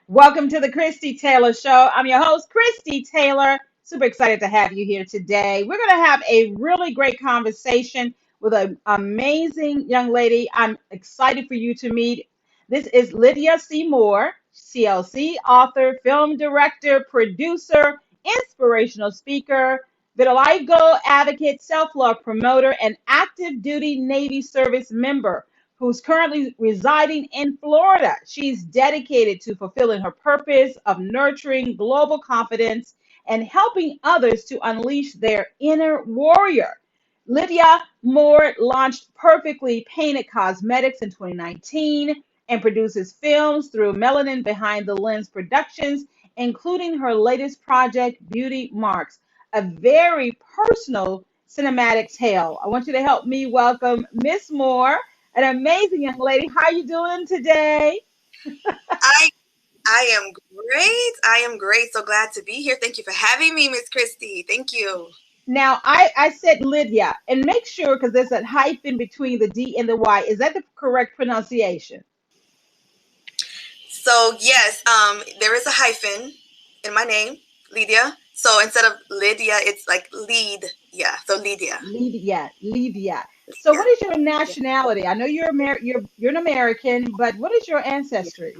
Welcome to the Christie Taylor Show. I'm your host, Christie Taylor. Super excited to have you here today. We're going to have a really great conversation with an amazing young lady I'm excited for you to meet. This is Lidya Seymour, CLC, author, film director, producer, inspirational speaker, Vitiligo Advocate, self-love promoter, and active duty Navy service member who's currently residing in Florida. She's dedicated to fulfilling her purpose of nurturing global confidence and helping others to unleash their inner warrior. Lidya Moore launched Perfectly Painted Cosmetics in 2019 and produces films through Melanin Behind the Lens Productions, including her latest project, Beauty Marks, a very personal cinematic tale. I want you to help me welcome Miss Moore, an amazing young lady. How you doing today? I I am great. I am great. So glad to be here. Thank you for having me, Miss Christie. Thank you. Now, I said Lidya, and make sure because there's a hyphen between the D and the Y. Is that the correct pronunciation? So yes, there is a hyphen in my name, Lidya. So instead of Lydia, it's like lead. Yeah. So Lidya. Lidya, Lidya. So, Yeah. what is your Yeah. nationality? I know you're an American, but what is your Yeah. ancestry?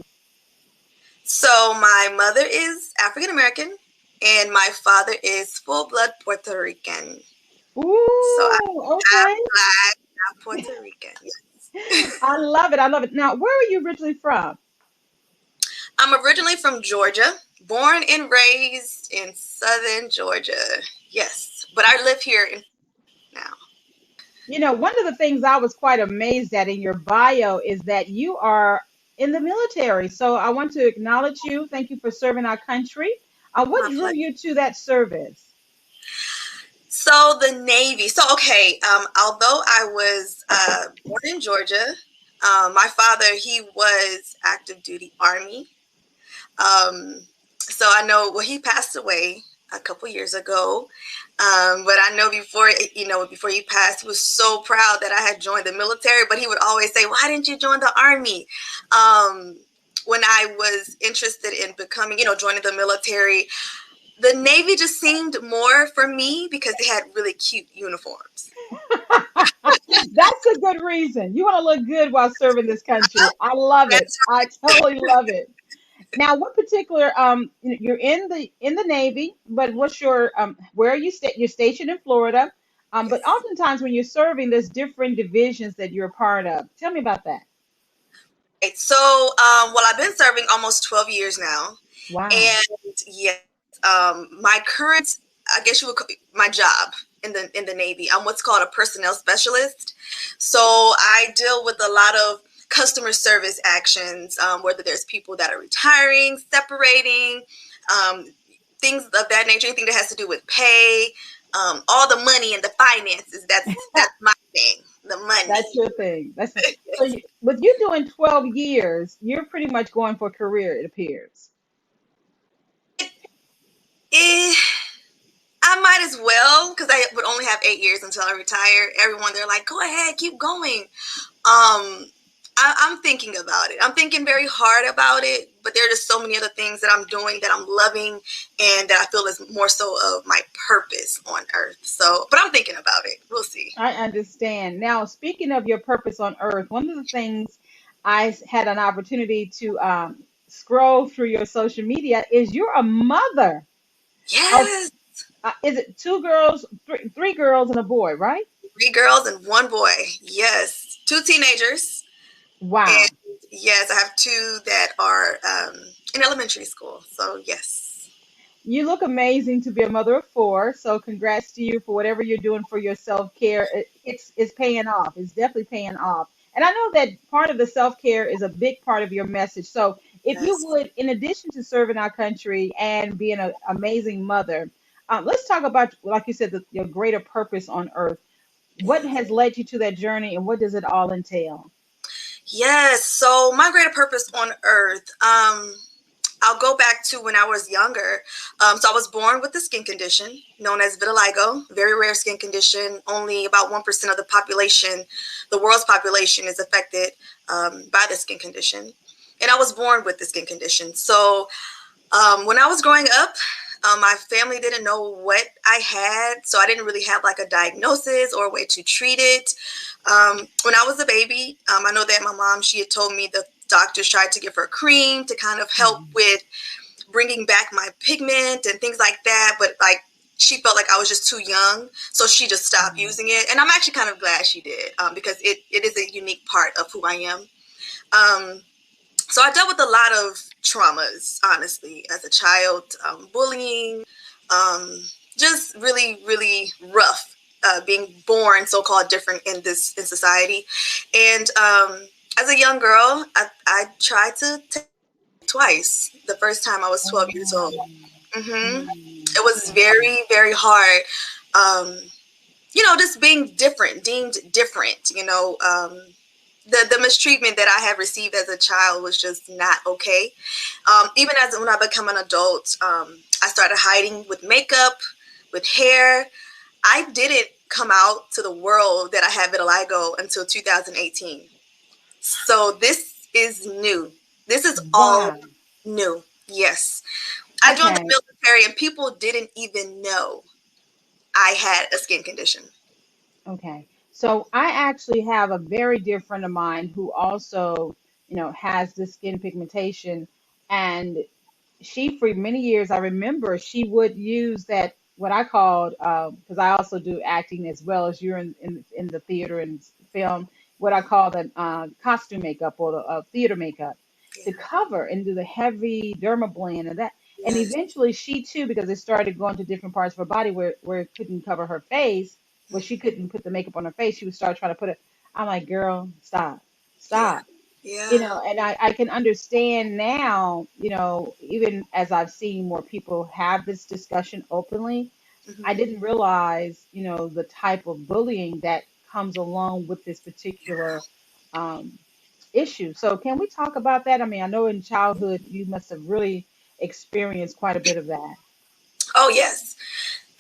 So my mother is African American, and my father is full blood Puerto Rican. So I'm Ooh, half okay. black, half Puerto Rican. Yes. I love it. I love it. Now, where are you originally from? I'm originally from Georgia, born and raised in southern Georgia. Yes, but I live here now. You know, one of the things I was quite amazed at in your bio is that you are in the military. So I want to acknowledge you. Thank you for serving our country. What My drew pleasure. you to that service? So the Navy. So okay, although I was born in Georgia, my father he was active duty Army. Um, so I know well he passed away a couple years ago. But I know before he passed, he was so proud that I had joined the military. But he would always say, "Why didn't you join the Army?" Um, when I was interested in becoming, joining the military, the Navy just seemed more for me because they had really cute uniforms. That's a good reason. You want to look good while serving this country. I love it. That's I totally love it. Now, what particular you're in the Navy, but what's your where are you you're stationed in Florida. But yes. oftentimes when you're serving, there's different divisions that you're a part of. Tell me about that. Right. So, well, I've been serving almost 12 years now, Wow. and yes, my current, I guess you would call my job in the Navy. I'm what's called a personnel specialist. So I deal with a lot of customer service actions, whether there's people that are retiring, separating, um, things of that nature, anything that has to do with pay, all the money and the finances. That's my thing, the That's money. your thing. So with you doing 12 years, you're pretty much going for a career, it appears. Eh, I might as well because I would only have 8 years until I retire. Everyone, they're like, go ahead, keep going. I'm thinking about it. I'm thinking very hard about it, but there are just so many other things that I'm doing that I'm loving and that I feel is more so of my purpose on earth. So, but I'm thinking about it. We'll see. I understand. Now, speaking of your purpose on earth, one of the things had an opportunity to scroll through your social media is you're a mother of, Yes, is it two girls, three girls and a boy, right? 3 girls and 1 boy. Yes, 2 teenagers. Wow. And yes, I have 2 that are in elementary school. So, yes. You look amazing to be a mother of four. So congrats to you for whatever you're doing for your self-care. It's paying off. It's definitely paying off. And I know that part of the self-care is a big part of your message. So if you Yes. would, in addition to serving our country and being an amazing mother, let's talk about, like you said, your greater purpose on earth. What Yes. has led you to that journey and what does it all entail? Yes. So my greater purpose on earth, I'll go back to when I was younger. So I was born with a skin condition known as vitiligo, very rare skin condition. Only about 1% of the population, the world's population, is affected by the skin condition. and I was born with the skin condition. So when I was growing up, my family didn't know what I had, so I didn't really have like a diagnosis or a way to treat it. When I was a baby, I know that my mom, she had told me the doctors tried to give her cream to kind of help with bringing back my pigment and things like that, but like she felt like I was just too young, so she just stopped using it. And I'm actually kind of glad she did, because it is a unique part of who I am. So I dealt with a lot of traumas, honestly, as a child, bullying, just really, really rough, being born so-called different in society. And as a young girl, I tried to take twice. The first time I was 12 years old. It was very, very hard. Just being different, deemed different, the mistreatment that I had received as a child was just not okay. Even when I become an adult, I started hiding with makeup, with hair. I didn't come out to the world that I had vitiligo until 2018. So this is new. This is all new. Yes. I joined the military and people didn't even know I had a skin condition. Okay. So I actually have a very dear friend of mine who also, has the skin pigmentation, and she, for many years, I remember she would use that, what I called, because I also do acting as well as you're in the theater and film, what I call the costume makeup or the theater makeup to cover and do the heavy dermablend and that. And Yes. eventually she too, because it started going to different parts of her body where it couldn't cover her face, where she couldn't put the makeup on her face, she would start trying to put it. I'm like, girl, stop, Yeah. stop. Yeah. And I can understand now, even as I've seen more people have this discussion openly, I didn't realize, the type of bullying that comes along with this particular um, issue. So can we talk about that? I mean, I know in childhood you must have really experienced quite a bit of that. Oh, yes.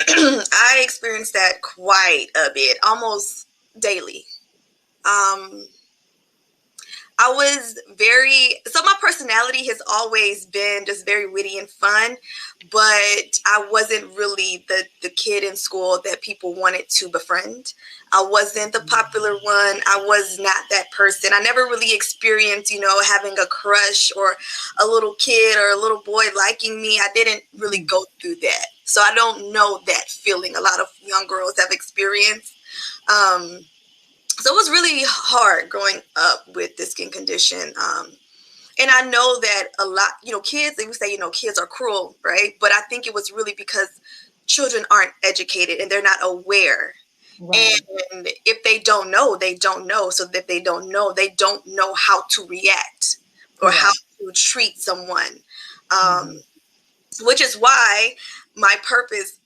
I experienced that quite a bit, almost daily. Um, I was so my personality has always been just very witty and fun, but I wasn't really the kid in school that people wanted to befriend. I wasn't the popular one. I was not that person. I never really experienced, having a crush or a little kid or a little boy liking me. I didn't really go through that. So I don't know that feeling a lot of young girls have experienced. So it was really hard growing up with this skin condition. And I know that a lot, kids, they would say, kids are cruel, right? But I think it was really because children aren't educated and they're not aware. Right. And if they don't know, they don't know. So if they don't know how to react or how Correct. to treat someone. Which is why my purpose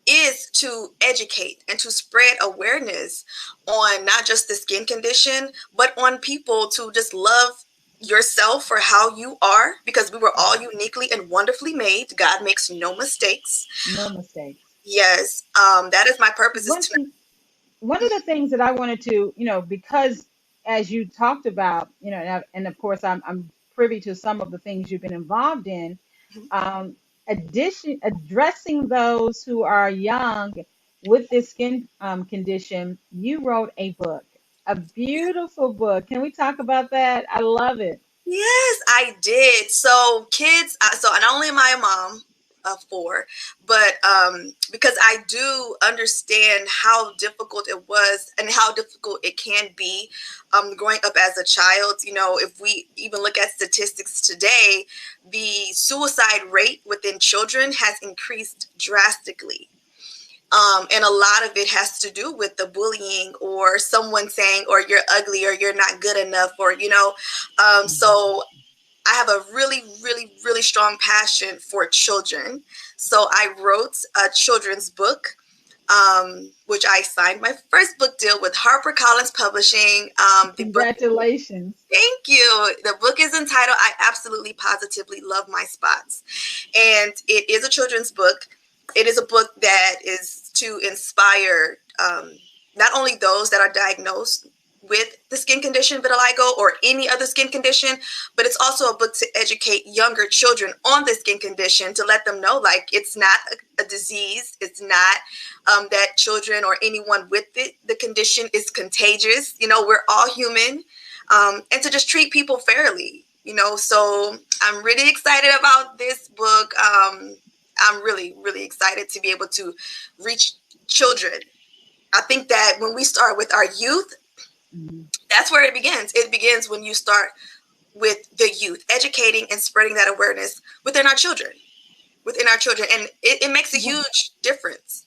is to educate and to spread awareness on not just the skin condition, but on people to just love yourself for how you are, because we were all uniquely and wonderfully made. God makes no mistakes. No mistakes. Yes, that is my purpose, is One to. thing, one of the things that I wanted to, because as you talked about, and of course I'm privy to some of the things you've been involved in, um, addressing those who are young with this skin condition. You wrote a book, a beautiful book. Can we talk about that? I love it. Yes, I did. So kids, so not only am I a mom of four, but because I do understand how difficult it was and how difficult it can be growing up as a child. If we even look at statistics today, the suicide rate within children has increased drastically. And a lot of it has to do with the bullying or someone saying, or you're ugly or you're not good enough, or, so I have a really, really, really strong passion for children. So I wrote a children's book, which I signed my first book deal with HarperCollins Publishing. The book, Congratulations. thank you. The book is entitled I Absolutely Positively Love My Spots. And it is a children's book. It is a book that is to inspire not only those that are diagnosed with the skin condition vitiligo or any other skin condition, but it's also a book to educate younger children on the skin condition, to let them know, like, it's not a disease. It's not that children or anyone with the condition is contagious. You know, we're all human, and to just treat people fairly, you know. So I'm really excited about this book. I'm really, really excited to be able to reach children. I think that when we start with our youth, that's where it begins. It begins when you start with the youth, educating and spreading that awareness within our children. And it makes a huge difference.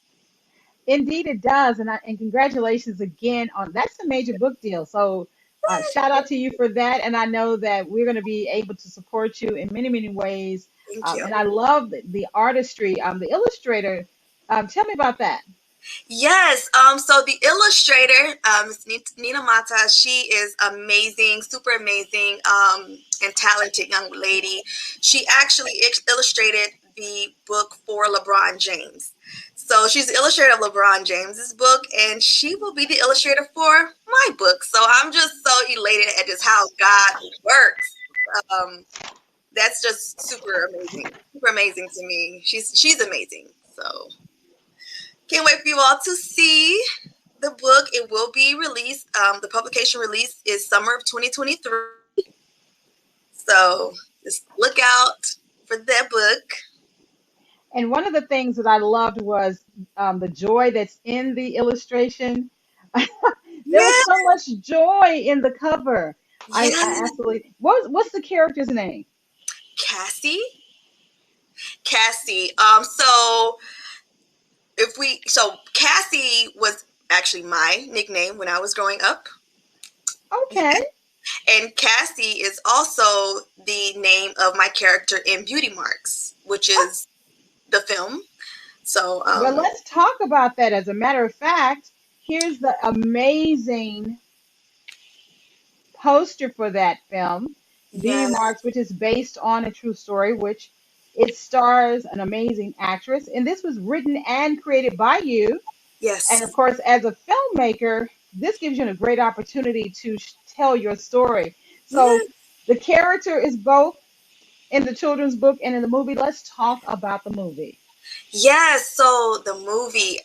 Indeed, it does. And congratulations again on that's a major book deal. So shout out to you for that. And I know that we're going to be able to support you in many, many ways. Thank you. And I love the artistry, the illustrator. Tell me about that. Yes. So the illustrator, Nina Mata, she is amazing, super amazing, and talented young lady. She actually illustrated the book for LeBron James. So she's the illustrator of LeBron James's book, and she will be the illustrator for my book. So I'm just so elated at just how God works. That's just super amazing to me. She's amazing. So can't wait for you all to see the book. It will be released. The publication release is summer of 2023. So just look out for that book. And one of the things that I loved was the joy that's in the illustration. There was Yeah. so much joy in the cover. I Yeah. absolutely. What's the character's name? Cassie. So Cassie was actually my nickname when I was growing up. Okay. And Cassie is also the name of my character in Beauty Marks, which is the film. So Well, let's talk about that. As a matter of fact, here's the amazing poster for that film, Beauty yeah, Marks, which is based on a true story, which it stars an amazing actress. And this was written and created by you. And of yes, course, as a filmmaker, this gives you a great opportunity to tell your story. So yes, the character is both in the children's book and in the movie. Let's talk about the movie. yes. So the movie,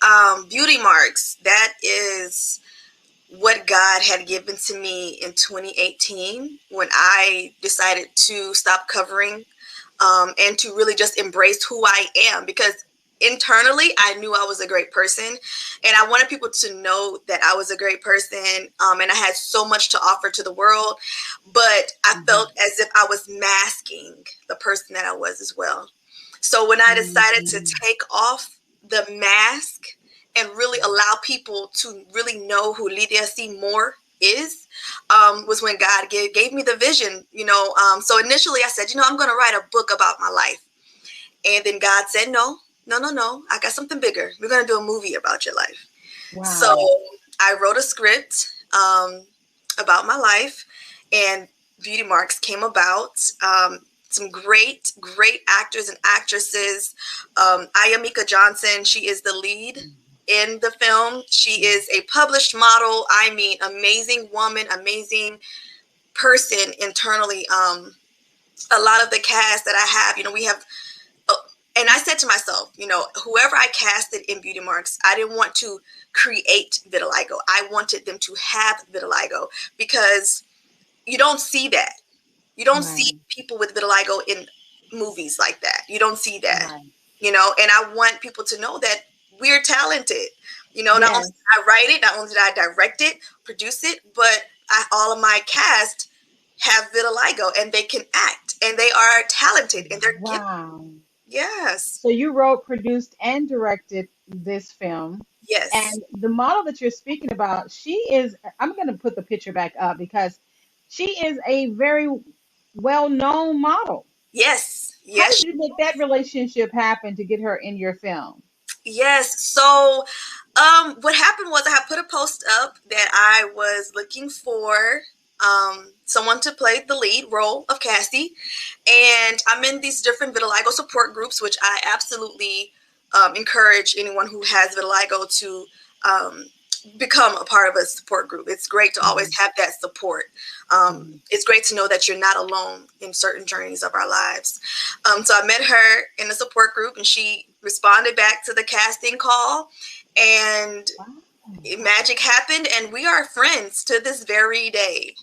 Beauty Marks, that is what God had given to me in 2018 when I decided to stop covering, and to really just embrace who I am, because internally I knew I was a great person, and I wanted people to know that I was a great person, and I had so much to offer to the world, but I felt as if I was masking the person that I was as well. So when I decided to Mhm. take off the mask and really allow people to really know who Lidyas Moore is, was when God gave me the vision, you know. So initially I said, you know, I'm going to write a book about my life. And then God said, no, I got something bigger. We're going to do a movie about your life. So Wow. I wrote a script about my life, and Beauty Marks came about. Some great actors and actresses. Ayamika Johnson, she is the lead in the film. She is a published model. I mean, amazing woman, amazing person internally. A lot of the cast that I have, you know, we have, and I said to myself, you know, whoever I casted in Beauty Marks, I didn't want to create vitiligo. I wanted them to have vitiligo, because you don't see that. You don't see Right. people with vitiligo in movies like that. You don't see that, Right. you know, and I want people to know that we're talented. You know, not only Yes. did I write it, not only did I direct it, produce it, but all of my cast have vitiligo and they can act and they are talented and they're gifted. Wow. Yes. So you wrote, produced, and directed this film. Yes. And the model that you're speaking about, she is, I'm going to put the picture back up because she is a very well-known model. Yes. How Yes. did you make that relationship happen to get her in your film? Yes. So what happened was I had put a post up that I was looking for someone to play the lead role of Cassie. And I'm in these different vitiligo support groups, which I absolutely encourage anyone who has vitiligo to become a part of a support group. It's great to always have that support. It's great to know that you're not alone in certain journeys of our lives. So I met her in a support group, and she responded back to the casting call, and magic happened, and we are friends to this very day.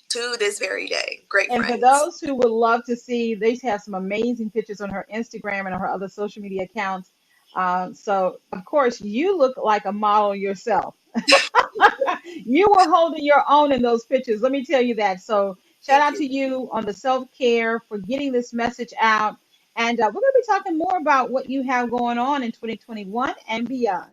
Great And friends. for those who would love to see, they have some amazing pictures on her Instagram and on her other social media accounts. So, of course, you look like a model yourself. You were holding your own in those pictures. Let me tell you that. So, shout out to you on the self-care for getting this message out. And we're going to be talking more about what you have going on in 2021 and beyond.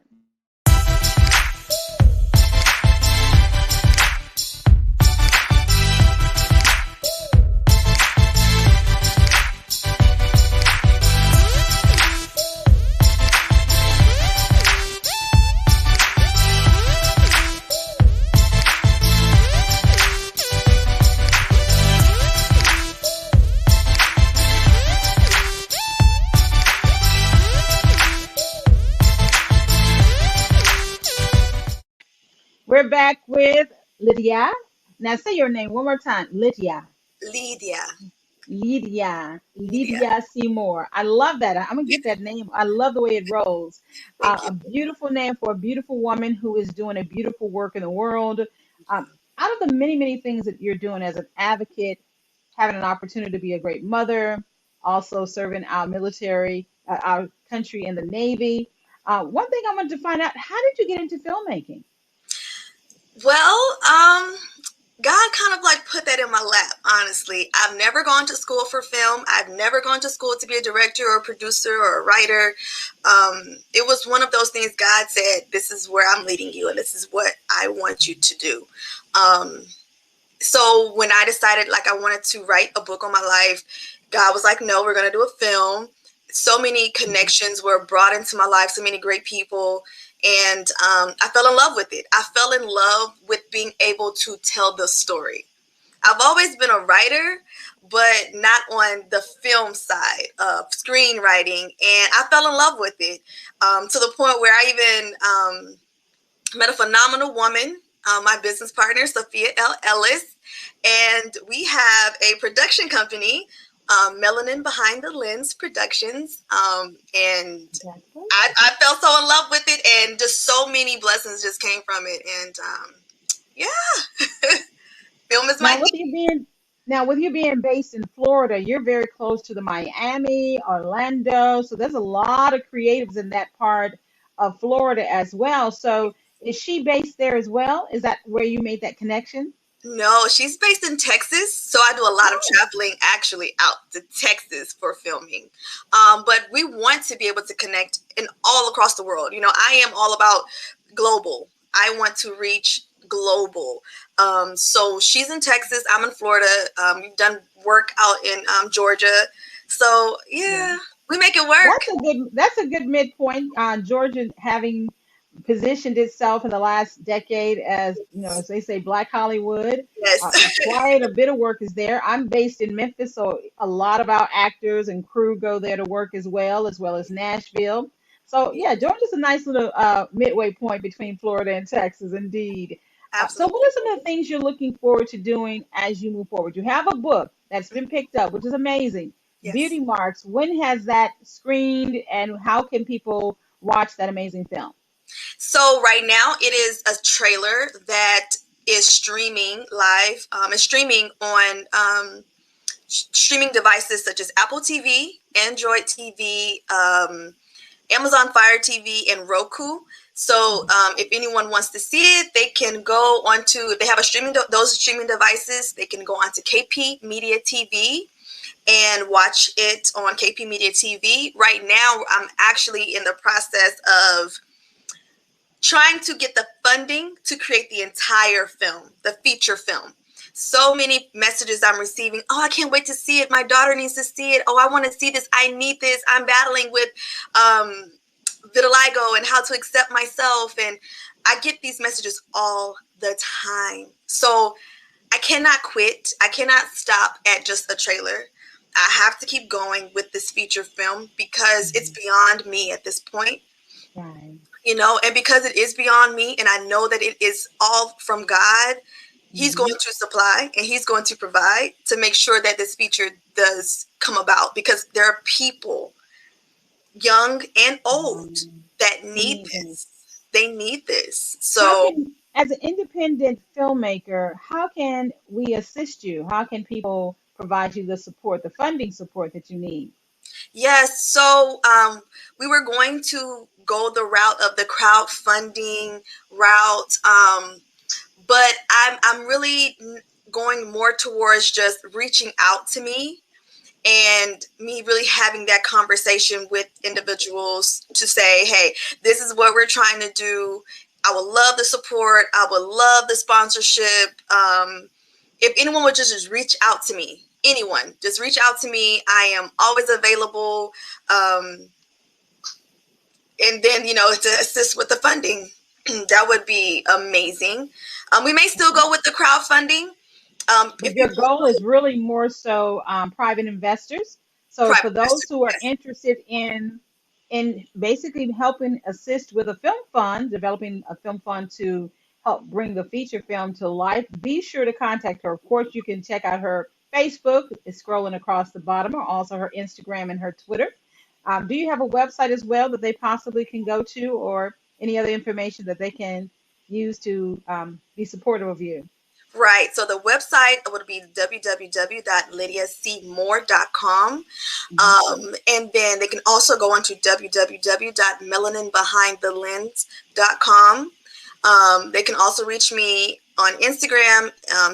We're back with Lidya. Now say your name one more time. Lidya. Lidya. Lidya. Lidya Seymour. I love that. I'm gonna get that name. I love the way it rolls. Thank you. A beautiful name for a beautiful woman who is doing a beautiful work in the world. Out of the many, many things that you're doing as an advocate, having an opportunity to be a great mother, also serving our military, our country in the Navy. One thing I wanted to find out: how did you get into filmmaking? Well, God kind of like put that in my lap, honestly. I've never gone to school for film. I've never gone to school to be a director or a producer or a writer. It was one of those things God said, this is where I'm leading you, and this is what I want you to do. So when I decided like I wanted to write a book on my life, God was like, no, we're going to do a film. So many connections were brought into my life, so many great people. And I fell in love with it. I fell in love with being able to tell the story. I've always been a writer, but not on the film side of screenwriting. And I fell in love with it to the point where I even met a phenomenal woman, my business partner, Sophia L. Ellis. And we have a production company, Melanin Behind the Lens Productions. And I fell so in love with it, and just so many blessings just came from it. And yeah, film is my thing. Now, with you being based in Florida, you're very close to the Miami, Orlando. So there's a lot of creatives in that part of Florida as well. So is she based there as well? Is that where you made that connection? No, she's based in Texas, so I do a lot of traveling actually out to Texas for filming. But we want to be able to connect in all across the world. You know, I am all about global. I want to reach global. So she's in Texas. I'm in Florida. We've done work out in Georgia. So yeah, we make it work. That's a good midpoint. Georgia having positioned itself in the last decade as, you know, as they say, Black Hollywood. Yes. Quite a bit of work is there. I'm based in Memphis, so a lot of our actors and crew go there to work as well as Nashville. So yeah, Georgia's a nice little midway point between Florida and Texas, indeed. So Absolutely. what are some of the things you're looking forward to doing as you move forward? You have a book that's been picked up, which is amazing. Yes. Beauty Marks. When has that screened, and how can people watch that amazing film? So right now it is a trailer that is streaming live. It's streaming on streaming devices such as Apple TV, Android TV, Amazon Fire TV, and Roku. So if anyone wants to see it, they can go onto, if they have those streaming devices, they can go onto KP Media TV and watch it on KP Media TV. Right now, I'm actually in the process of trying to get the funding to create the entire film, the feature film. So many messages I'm receiving. Oh, I can't wait to see it. My daughter needs to see it. Oh, I want to see this. I need this. I'm battling with vitiligo and how to accept myself. And I get these messages all the time. So I cannot quit. I cannot stop at just a trailer. I have to keep going with this feature film because it's beyond me at this point. Right. you know, and because it is beyond me and I know that it is all from God, He's going to supply and He's going to provide to make sure that this feature does come about, because there are people, young and old, that need this. They need this. So as an independent filmmaker, how can we assist you? How can people provide you the support, the funding support that you need? yes, so we were going to go the route of the crowdfunding route, but I'm really going more towards just reaching out to me and me really having that conversation with individuals to say, hey, this is what we're trying to do. I would love the support. I would love the sponsorship. If anyone would just reach out to me, anyone, just reach out to me. I am always available. And then, you know, to assist with the funding, that would be amazing. We may still go with the crowdfunding. But your goal is really more so private investors. So for those who are interested in basically helping assist with a film fund, developing a film fund to help bring the feature film to life, be sure to contact her. Of course, you can check out her Facebook. It's scrolling across the bottom, or also her Instagram and her Twitter. Do you have a website as well that they possibly can go to, or any other information that they can use to be supportive of you? Right. So the website would be www.lidyasmore.com. And then they can also go on to www.melaninbehindthelens.com. They can also reach me on Instagram,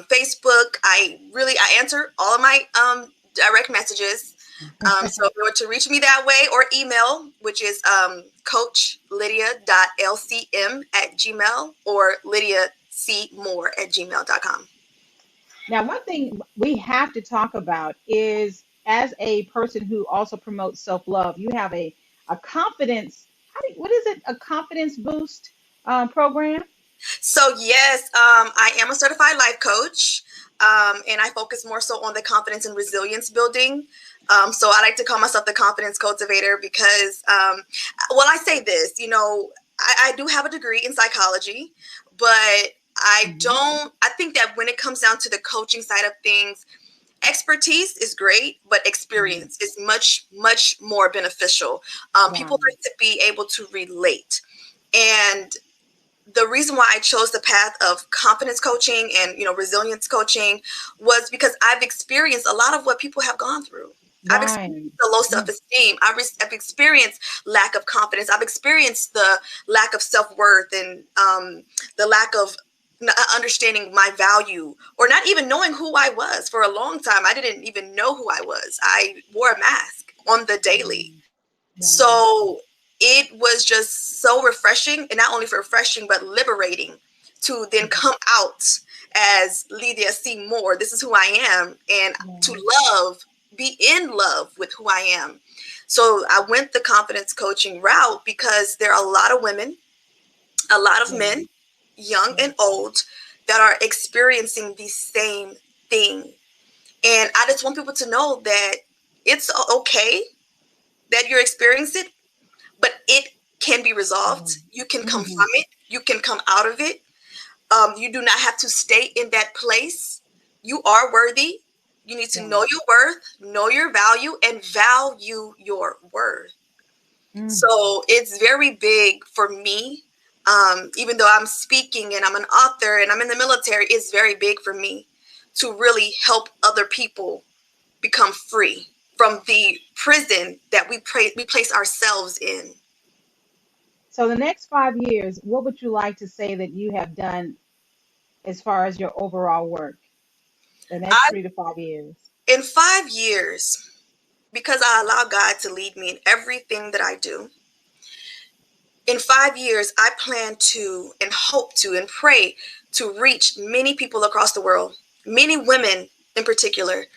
Facebook. I answer all of my direct messages. So if you want to reach me that way, or email, which is coachlydya.lcm@gmail, or lydiacmore@gmail.com. Now, one thing we have to talk about is, as a person who also promotes self-love, you have a confidence, what is it? A confidence boost program? So yes, I am a certified life coach, and I focus more so on the confidence and resilience building. So I like to call myself the confidence cultivator because, well, I say this, you know, I do have a degree in psychology, but I think that when it comes down to the coaching side of things, expertise is great, but experience is much, much more beneficial. People like to be able to relate. And the reason why I chose the path of confidence coaching and, you know, resilience coaching was because I've experienced a lot of what people have gone through. I've experienced the low self-esteem. I've experienced lack of confidence. I've experienced the lack of self-worth and the lack of understanding my value, or not even knowing who I was. For a long time, I didn't even know who I was. I wore a mask on the daily. So it was just so refreshing, and not only refreshing, but liberating to then come out as Lidya C. Moore. This is who I am, and to be in love with who I am. So I went the confidence coaching route because there are a lot of women, a lot of men, young and old, that are experiencing the same thing. And I just want people to know that it's okay that you're experiencing it, but it can be resolved. You can come from it. You can come out of it. You do not have to stay in that place. You are worthy. You need to know your worth, know your value, and value your worth. So it's very big for me. Even though I'm speaking and I'm an author and I'm in the military, it's very big for me to really help other people become free from the prison that we place ourselves in. So the next 5 years, what would you like to say that you have done as far as your overall work? The next 3 to 5 years. In 5 years, because I allow God to lead me in everything that I do, in 5 years, I plan to and hope to and pray to reach many people across the world, many women in particular,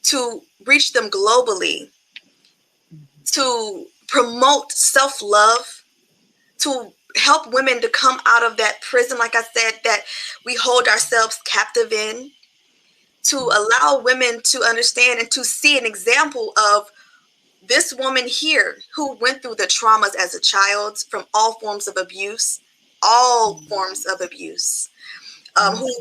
to reach them globally, to promote self-love, to help women to come out of that prison, like I said, that we hold ourselves captive in, to allow women to understand and to see an example of this woman here who went through the traumas as a child from all forms of abuse, who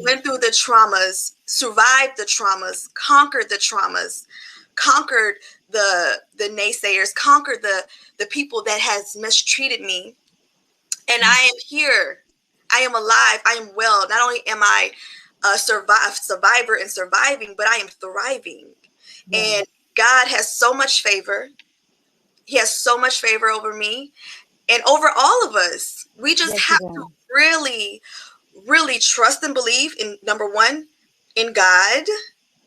went through the traumas, survived the traumas, conquered the traumas, conquered the naysayers, conquered the people that has mistreated me. And I am here. I am alive. I am well. Not only am I a survivor and surviving, but I am thriving. And God has so much favor. He has so much favor over me and over all of us. We just have to really, really trust and believe in, number one, in God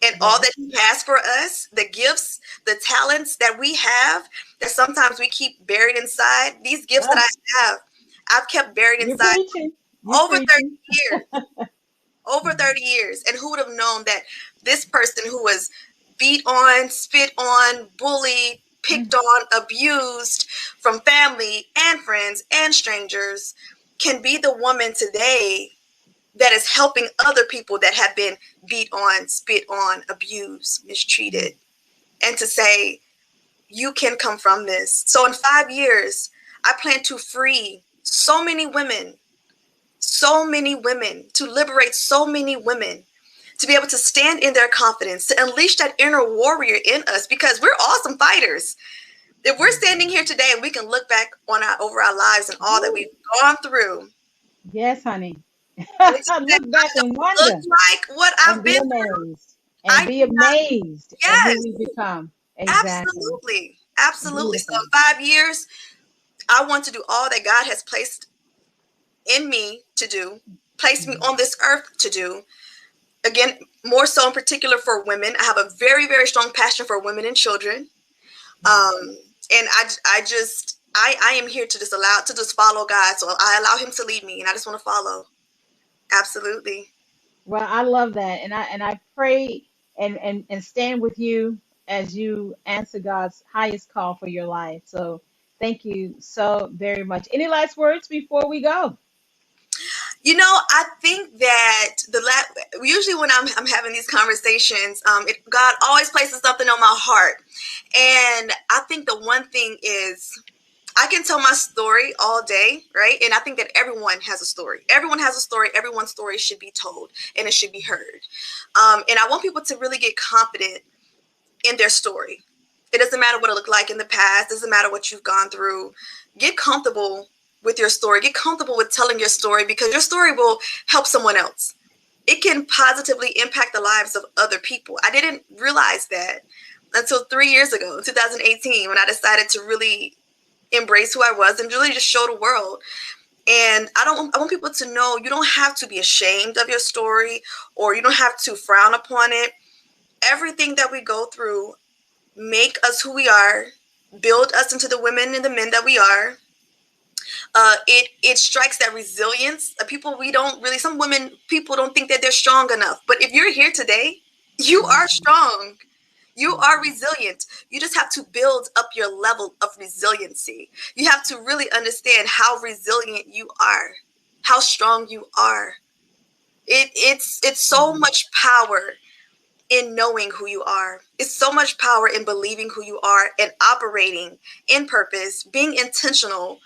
and all that he has for us, the gifts, the talents that we have that sometimes we keep buried inside. These gifts that I have, I've kept buried inside over 30 years. Over 30 years. And who would have known that this person who was beat on, spit on, bullied, picked on, abused from family and friends and strangers can be the woman today that is helping other people that have been beat on, spit on, abused, mistreated. And to say, you can come from this. So in 5 years, I plan to free so many women, to liberate so many women, to be able to stand in their confidence, to unleash that inner warrior in us, because we're awesome fighters. If we're standing here today and we can look back on over our lives and all that we've gone through. Yes, honey. Look back and wonder. Look like what I've been through. And be amazed at who we become. Exactly. Absolutely. So in 5 years, I want to do all that God has placed in me to do, placed me on this earth to do. Again, more so in particular for women. I have a very, very strong passion for women and children. And I am here to just follow God. So I allow him to lead me, and I just want to follow. Absolutely. Well, I love that. And I pray and stand with you as you answer God's highest call for your life. So thank you so very much. Any last words before we go? You know, I think that usually when I'm having these conversations, God always places something on my heart. And I think the one thing is, I can tell my story all day, right? And I think that everyone has a story. Everyone has a story. Everyone's story should be told and it should be heard. And I want people to really get confident in their story. It doesn't matter what it looked like in the past. It doesn't matter what you've gone through. Get comfortable with your story. Get comfortable with telling your story, because your story will help someone else. It can positively impact the lives of other people. I didn't realize that until 3 years ago, 2018, when I decided to really embrace who I was and really just show the world. And I want people to know you don't have to be ashamed of your story, or you don't have to frown upon it. Everything that we go through make us who we are, build us into the women and the men that we are. It strikes that resilience. Some women, people don't think that they're strong enough. But if you're here today, you are strong. You are resilient. You just have to build up your level of resiliency. You have to really understand how resilient you are, how strong you are. It's so much power in knowing who you are. It's so much power in believing who you are and operating in purpose, being intentional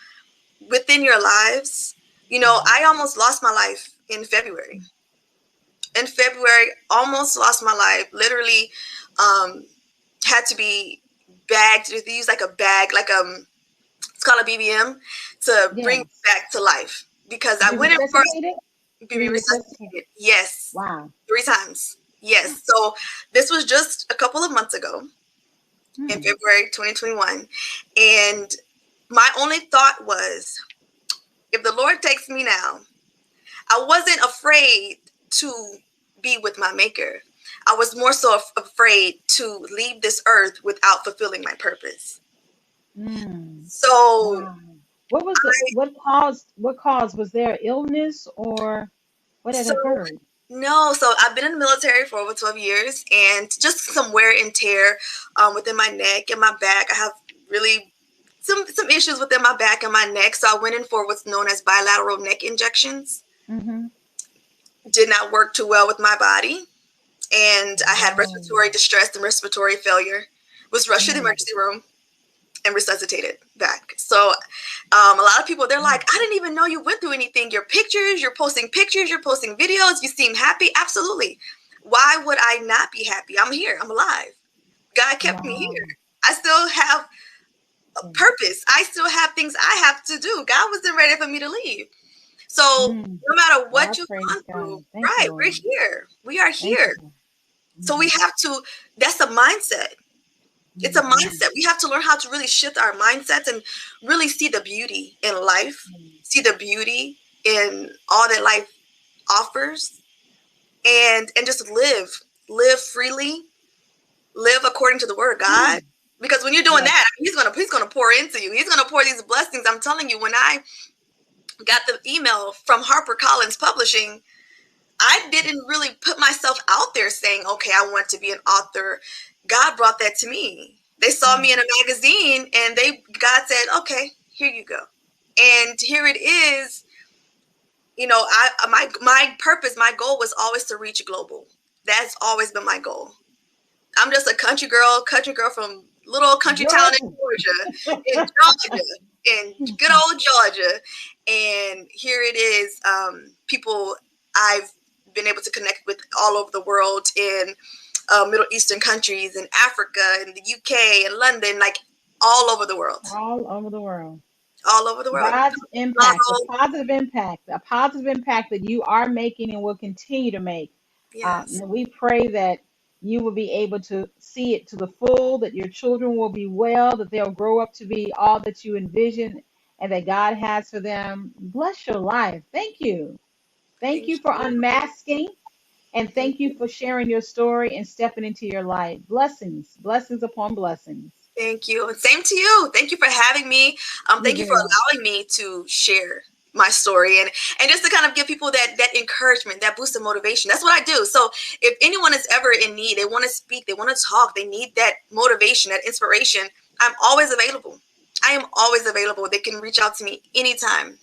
within your lives. You know, I almost lost my life in February. Almost lost my life. Literally, had to be bagged. They use like a bag, it's called a BBM, to bring me back to life, because I went in first. Be resuscitated. Yes. Wow. 3 times. Yes. So this was just a couple of months ago, in February 2021, and my only thought was, if the Lord takes me now, I wasn't afraid to be with my maker. I was more so afraid to leave this earth without fulfilling my purpose. So wow. What caused, was there illness or what had occurred? No, so I've been in the military for over 12 years, and just some wear and tear within my neck and my back. I have really some issues within my back and my neck. So I went in for what's known as bilateral neck injections. Did not work too well with my body. And I had respiratory distress and respiratory failure. Was rushed to the emergency room. and resuscitated back. So a lot of people, they're like, I didn't even know you went through anything. Your pictures, you're posting videos, you seem happy. Absolutely. Why would I not be happy? I'm here. I'm alive. God kept me here. I still have a purpose. I still have things I have to do. God wasn't ready for me to leave. So no matter what you've gone through, right, we're here. We are here. So we have to, that's a mindset. It's a mindset. We have to learn how to really shift our mindsets and really see the beauty in life, see the beauty in all that life offers, and just live freely, live according to the word of God. Because when you're doing that, he's gonna pour into you. He's gonna pour these blessings. I'm telling you, when I got the email from HarperCollins Publishing, I didn't really put myself out there saying, okay, I want to be an author. God brought that to me. They saw me in a magazine and God said, okay, here you go. And here it is. You know, my purpose, my goal was always to reach global. That's always been my goal. I'm just a country girl from little country town in good old Georgia. And here it is, people I've been able to connect with all over the world, in Middle Eastern countries, in Africa, in the UK, in London, like all over the world. All over the world. All over the world. God's impact, a positive impact that you are making and will continue to make. Yes. And we pray that you will be able to see it to the full, that your children will be well, that they'll grow up to be all that you envision and that God has for them. Bless your life. Thank you. Thank you for unmasking, and thank you for sharing your story and stepping into your light. Blessings, blessings upon blessings. Thank you. And same to you. Thank you for having me. Thank you for allowing me to share my story and just to kind of give people that encouragement, that boost of motivation. That's what I do. So if anyone is ever in need, they want to speak, they want to talk, they need that motivation, that inspiration, I'm always available. I am always available. They can reach out to me anytime.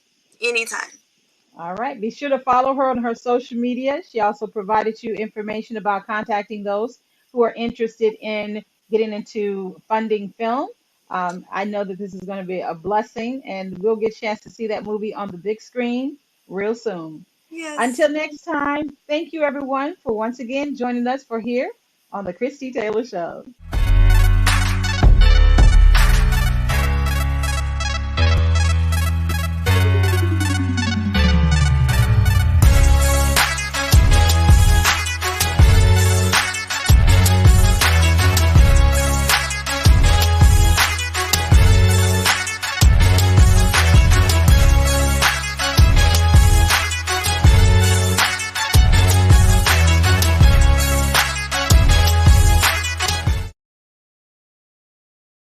All right. Be sure to follow her on her social media. She also provided you information about contacting those who are interested in getting into funding film. I know that this is going to be a blessing, and we'll get a chance to see that movie on the big screen real soon. Yes. Until next time, thank you everyone for once again joining us for here on the Christie Taylor Show.